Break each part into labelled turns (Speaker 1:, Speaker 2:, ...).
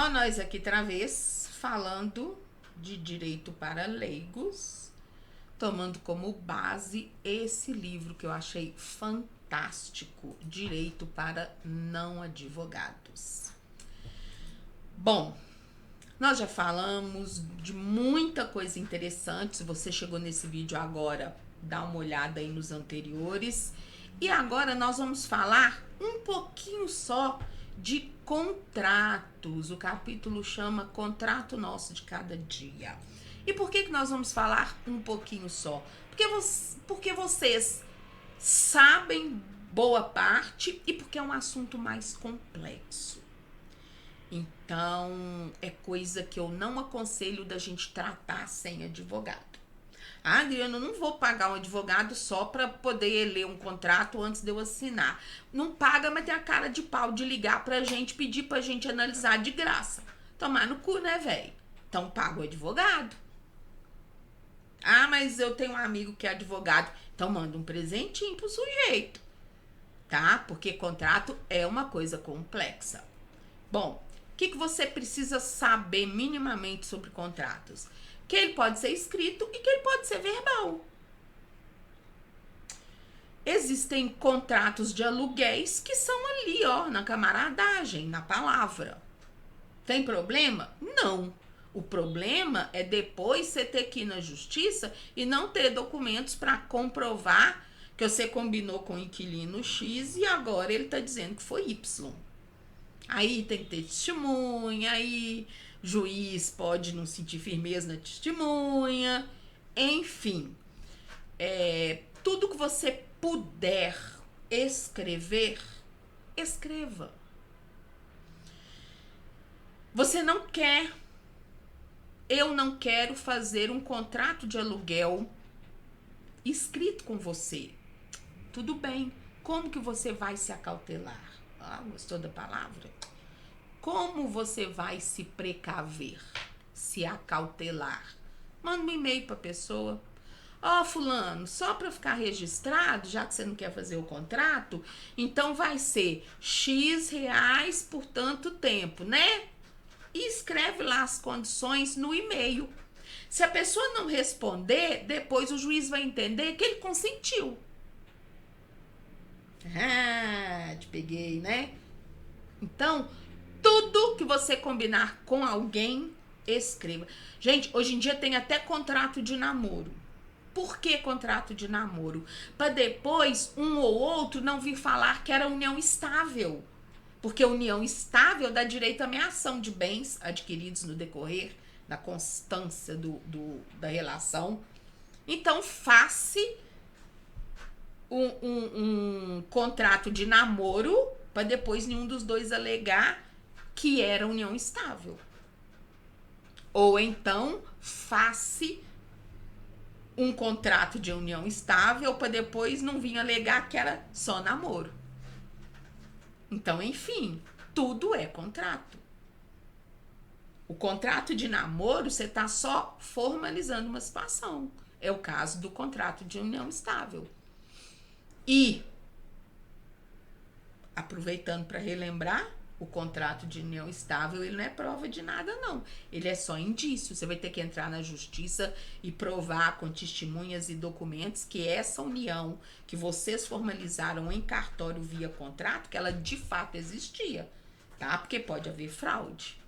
Speaker 1: Ó, nós aqui outra vez falando de direito para leigos, tomando como base esse livro que eu achei fantástico, Direito para Não Advogados. Bom, nós já falamos de muita coisa interessante. Se você chegou nesse vídeo agora, dá uma olhada aí nos anteriores. E agora nós vamos falar um pouquinho só de contratos. O capítulo chama Contrato Nosso de Cada Dia. E por que nós vamos falar um pouquinho só? Porque vocês sabem boa parte e porque é um assunto mais complexo. Então, é coisa que eu não aconselho da gente tratar sem advogado. Ah, Adriana, eu não vou pagar um advogado só para poder ler um contrato antes de eu assinar. Não paga, mas tem a cara de pau de ligar pra gente, pedir pra gente analisar de graça. Tomar no cu, né, velho? Então, paga o advogado. Ah, mas eu tenho um amigo que é advogado. Então, manda um presentinho pro sujeito, tá? Porque contrato é uma coisa complexa. Bom, o que você precisa saber minimamente sobre contratos? Que ele pode ser escrito e que ele pode ser verbal. Existem contratos de aluguéis que são ali, ó, na camaradagem, na palavra. Tem problema? Não. O problema é depois você ter que ir na justiça e não ter documentos para comprovar que você combinou com o inquilino X e agora ele está dizendo que foi Y. Aí tem que ter testemunha, aí juiz pode não sentir firmeza na testemunha, enfim. Tudo que você puder escrever, escreva. Você não quer, eu não quero fazer um contrato de aluguel escrito com você. Tudo bem, como que você vai se acautelar? Ah, gostou da palavra? Como você vai se precaver, se acautelar? Manda um e-mail para a pessoa. Ó, fulano, só para ficar registrado, já que você não quer fazer o contrato, então vai ser X reais por tanto tempo, né? E escreve lá as condições no e-mail. Se a pessoa não responder, depois o juiz vai entender que ele consentiu. Ah, te peguei, né? Então, tudo que você combinar com alguém, escreva. Gente, hoje em dia tem até contrato de namoro. Por que contrato de namoro? Para depois um ou outro não vir falar que era união estável. Porque união estável dá direito à ameação de bens adquiridos no decorrer da constância da relação. Então, faça um contrato de namoro para depois nenhum dos dois alegar que era união estável. Ou então, faça um contrato de união estável para depois não vir alegar que era só namoro. Então, enfim, tudo é contrato. O contrato de namoro, você está só formalizando uma situação. É o caso do contrato de união estável. E, aproveitando para relembrar, o contrato de união estável, ele não é prova de nada, não. Ele é só indício. Você vai ter que entrar na justiça e provar com testemunhas e documentos que essa união que vocês formalizaram em cartório via contrato, que ela de fato existia, tá? Porque pode haver fraude.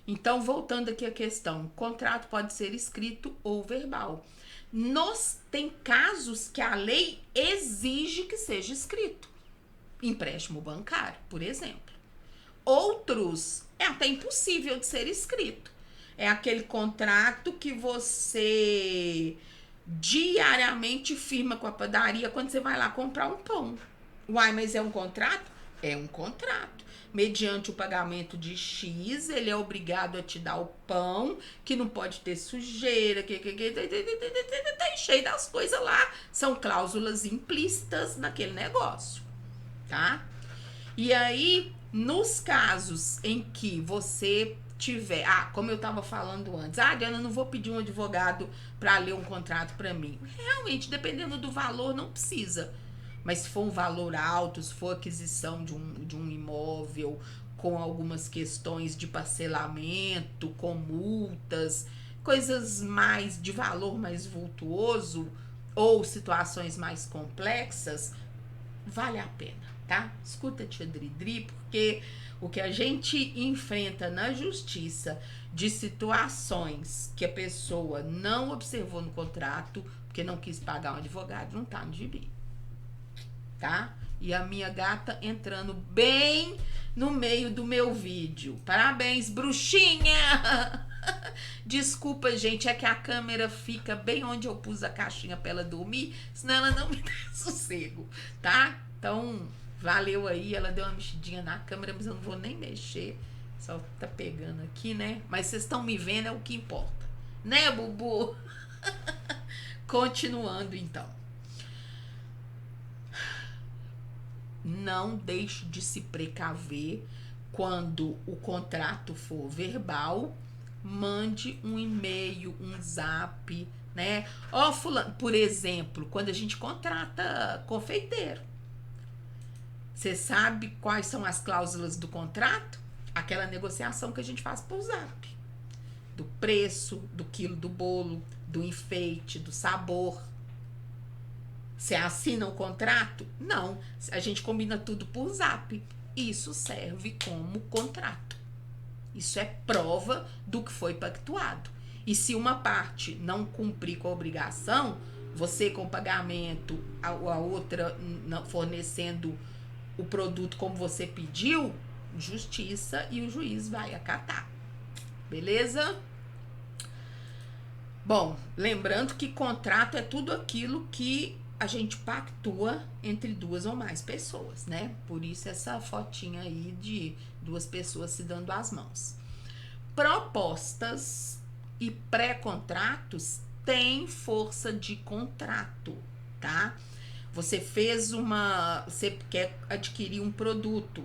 Speaker 1: Então, voltando aqui à questão, contrato pode ser escrito ou verbal. Tem casos que a lei exige que seja escrito. Empréstimo bancário, por exemplo. Outros é até impossível de ser escrito. É aquele contrato que você diariamente firma com a padaria quando você vai lá comprar um pão. Uai, mas é um contrato? É um contrato. Mediante o pagamento de X, ele é obrigado a te dar o pão, que não pode ter sujeira, tá cheio das coisas lá. São cláusulas implícitas naquele negócio. Tá? E aí, nos casos em que você tiver... como eu tava falando antes. Diana, eu não vou pedir um advogado para ler um contrato para mim. Realmente, dependendo do valor, não precisa. Mas se for um valor alto, se for aquisição de um imóvel com algumas questões de parcelamento, com multas, coisas mais de valor mais vultuoso ou situações mais complexas, vale a pena, tá? Escuta a tia Dridri, porque o que a gente enfrenta na justiça de situações que a pessoa não observou no contrato, porque não quis pagar um advogado, não tá no gibi, tá? E a minha gata entrando bem no meio do meu vídeo. Parabéns, bruxinha! Desculpa, gente, é que a câmera fica bem onde eu pus a caixinha pra ela dormir, senão ela não me dá sossego, tá? Então, valeu aí, ela deu uma mexidinha na câmera, mas eu não vou nem mexer, só tá pegando aqui, né? Mas vocês estão me vendo, é o que importa, né, Bubu? Continuando, então. Não deixe de se precaver quando o contrato for verbal. Mande um e-mail, um zap, né? Ó, fulano, por exemplo, quando a gente contrata confeiteiro, você sabe quais são as cláusulas do contrato? Aquela negociação que a gente faz por zap. Do preço, do quilo do bolo, do enfeite, do sabor. Você assina o contrato? Não. A gente combina tudo por zap. Isso serve como contrato. Isso é prova do que foi pactuado. E se uma parte não cumprir com a obrigação, você com pagamento, a outra fornecendo o produto como você pediu, justiça e o juiz vai acatar. Beleza? Bom, lembrando que contrato é tudo aquilo que a gente pactua entre duas ou mais pessoas, né? Por isso essa fotinha aí de duas pessoas se dando as mãos. Propostas e pré-contratos têm força de contrato, tá? Você quer adquirir um produto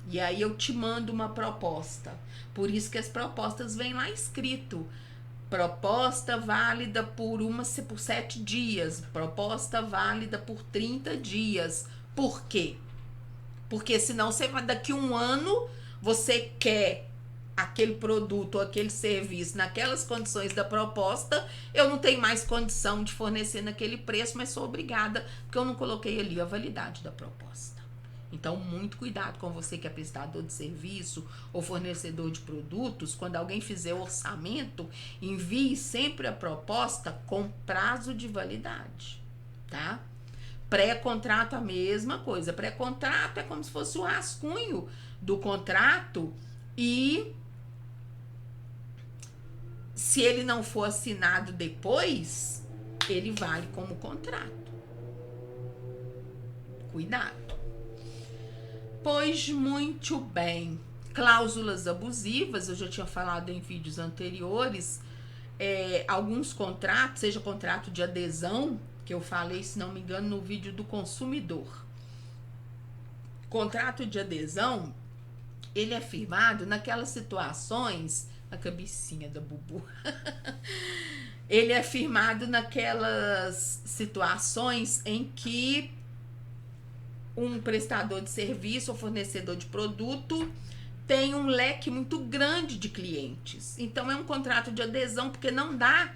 Speaker 1: e aí eu te mando uma proposta. Por isso que as propostas vêm lá escrito. Proposta válida por 7 dias, proposta válida por 30 dias. Por quê? Porque senão daqui a um ano você quer aquele produto ou aquele serviço naquelas condições da proposta, eu não tenho mais condição de fornecer naquele preço, mas sou obrigada, porque eu não coloquei ali a validade da proposta. Então, muito cuidado com você que é prestador de serviço ou fornecedor de produtos. Quando alguém fizer o orçamento, envie sempre a proposta com prazo de validade, tá? Pré-contrato, a mesma coisa. Pré-contrato é como se fosse o rascunho do contrato e se ele não for assinado depois, ele vale como contrato. Cuidado. Pois muito bem, cláusulas abusivas, eu já tinha falado em vídeos anteriores, alguns contratos, seja contrato de adesão, que eu falei, se não me engano, no vídeo do consumidor. Contrato de adesão, ele é firmado naquelas situações, a cabecinha da Bubu, ele é firmado naquelas situações em que um prestador de serviço ou fornecedor de produto tem um leque muito grande de clientes. Então, é um contrato de adesão, porque não dá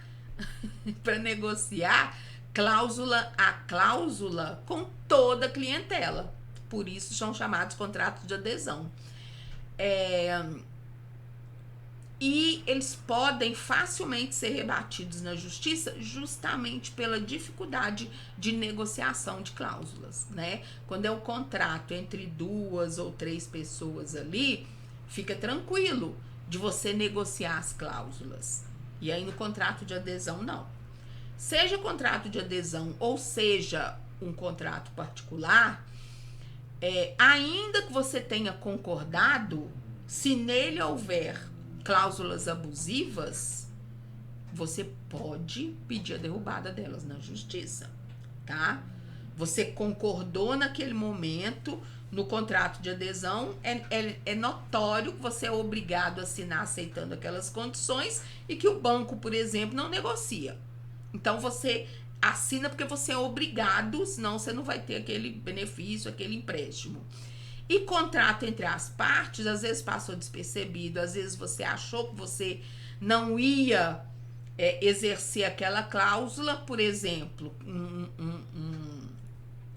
Speaker 1: para negociar cláusula a cláusula com toda a clientela. Por isso, são chamados contratos de adesão. E eles podem facilmente ser rebatidos na justiça justamente pela dificuldade de negociação de cláusulas, né? Quando é um contrato entre 2 ou 3 pessoas ali, fica tranquilo de você negociar as cláusulas. E aí no contrato de adesão, não. Seja contrato de adesão ou seja um contrato particular, ainda que você tenha concordado, se nele houver cláusulas abusivas, você pode pedir a derrubada delas na justiça, tá? Você concordou naquele momento no contrato de adesão, é notório que você é obrigado a assinar aceitando aquelas condições e que o banco, por exemplo, não negocia. Então, você assina porque você é obrigado, senão você não vai ter aquele benefício, aquele empréstimo. E contrato entre as partes, às vezes passou despercebido, às vezes você achou que você não ia exercer aquela cláusula. Por exemplo, um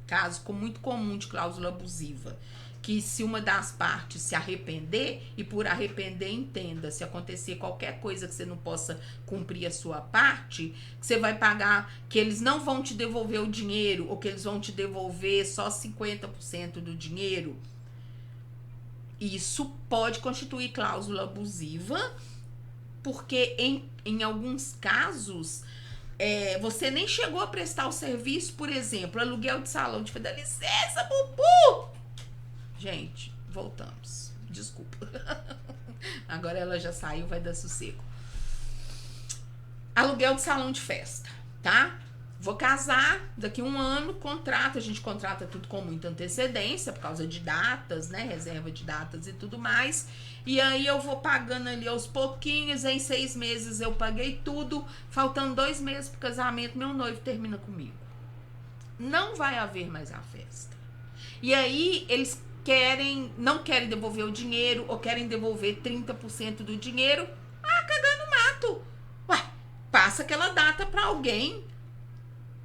Speaker 1: caso muito comum de cláusula abusiva, que se uma das partes se arrepender, e por arrepender entenda, se acontecer qualquer coisa que você não possa cumprir a sua parte, que você vai pagar, que eles não vão te devolver o dinheiro, ou que eles vão te devolver só 50% do dinheiro, isso pode constituir cláusula abusiva, porque em alguns casos você nem chegou a prestar o serviço. Por exemplo, aluguel de salão de festa. Dá licença, Bubu! Gente, voltamos. Desculpa. Agora ela já saiu, vai dar sossego. Aluguel de salão de festa, tá? Vou casar daqui 1 ano, contrato. A gente contrata tudo com muita antecedência, por causa de datas, né? Reserva de datas e tudo mais. E aí eu vou pagando ali aos pouquinhos. Em 6 meses eu paguei tudo. Faltando 2 meses pro casamento, meu noivo termina comigo. Não vai haver mais a festa. E aí eles não querem devolver o dinheiro, ou querem devolver 30% do dinheiro. Cagar no mato. Ué, passa aquela data para alguém.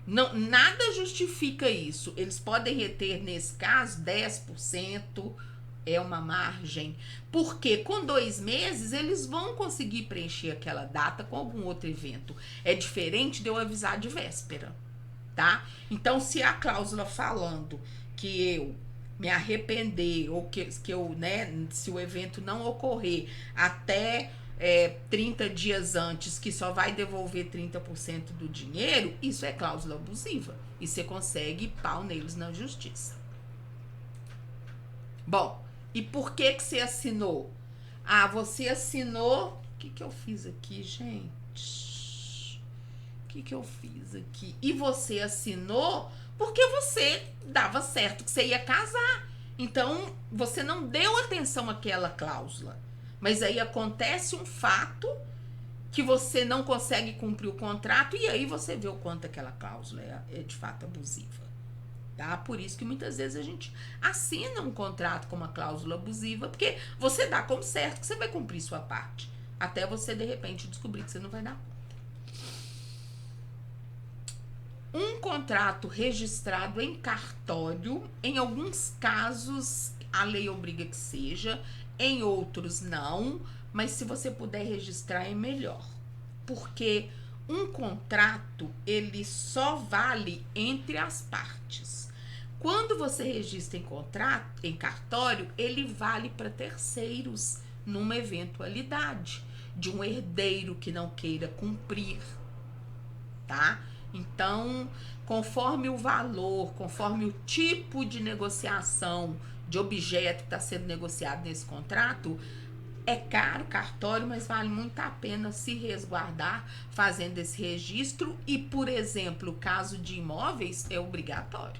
Speaker 1: Não, nada justifica isso. Eles podem reter, nesse caso, 10%, é uma margem. Porque com 2 meses eles vão conseguir preencher aquela data com algum outro evento. É diferente de eu avisar de véspera, tá? Então, se a cláusula falando que eu me arrepender, ou que eu, né, se o evento não ocorrer até 30 dias antes, que só vai devolver 30% do dinheiro, isso é cláusula abusiva. E você consegue pau neles na justiça. Bom, e por que você assinou? Você assinou... O que eu fiz aqui, gente? O que eu fiz aqui? E você assinou porque você dava certo que você ia casar. Então, você não deu atenção àquela cláusula. Mas aí acontece um fato que você não consegue cumprir o contrato, e aí você vê o quanto aquela cláusula é de fato abusiva. Tá? Por isso que muitas vezes a gente assina um contrato com uma cláusula abusiva, porque você dá como certo que você vai cumprir sua parte. Até você, de repente, descobrir que você não vai dar conta. Um contrato registrado em cartório, em alguns casos a lei obriga que seja, em outros não, mas se você puder registrar é melhor. Porque um contrato, ele só vale entre as partes. Quando você registra em cartório, ele vale para terceiros numa eventualidade de um herdeiro que não queira cumprir, tá? Então, conforme o valor, conforme o tipo de negociação de objeto que está sendo negociado nesse contrato, é caro cartório, mas vale muito a pena se resguardar fazendo esse registro. E, por exemplo, o caso de imóveis é obrigatório.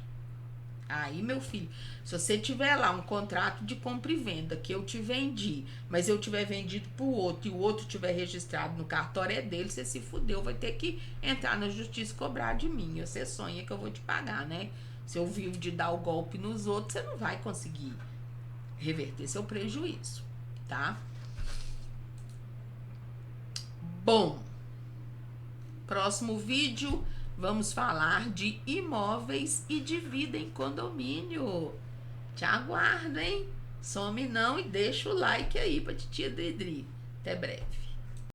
Speaker 1: Aí, meu filho, se você tiver lá um contrato de compra e venda que eu te vendi, mas eu tiver vendido pro outro e o outro tiver registrado no cartório, é dele, você se fudeu, vai ter que entrar na justiça e cobrar de mim. Você sonha que eu vou te pagar, né? Se eu vivo de dar o golpe nos outros, você não vai conseguir reverter seu prejuízo, tá? Bom, próximo vídeo vamos falar de imóveis e de vida em condomínio. Te aguardo, hein? Some não e deixa o like aí pra titia Dridri. Até breve.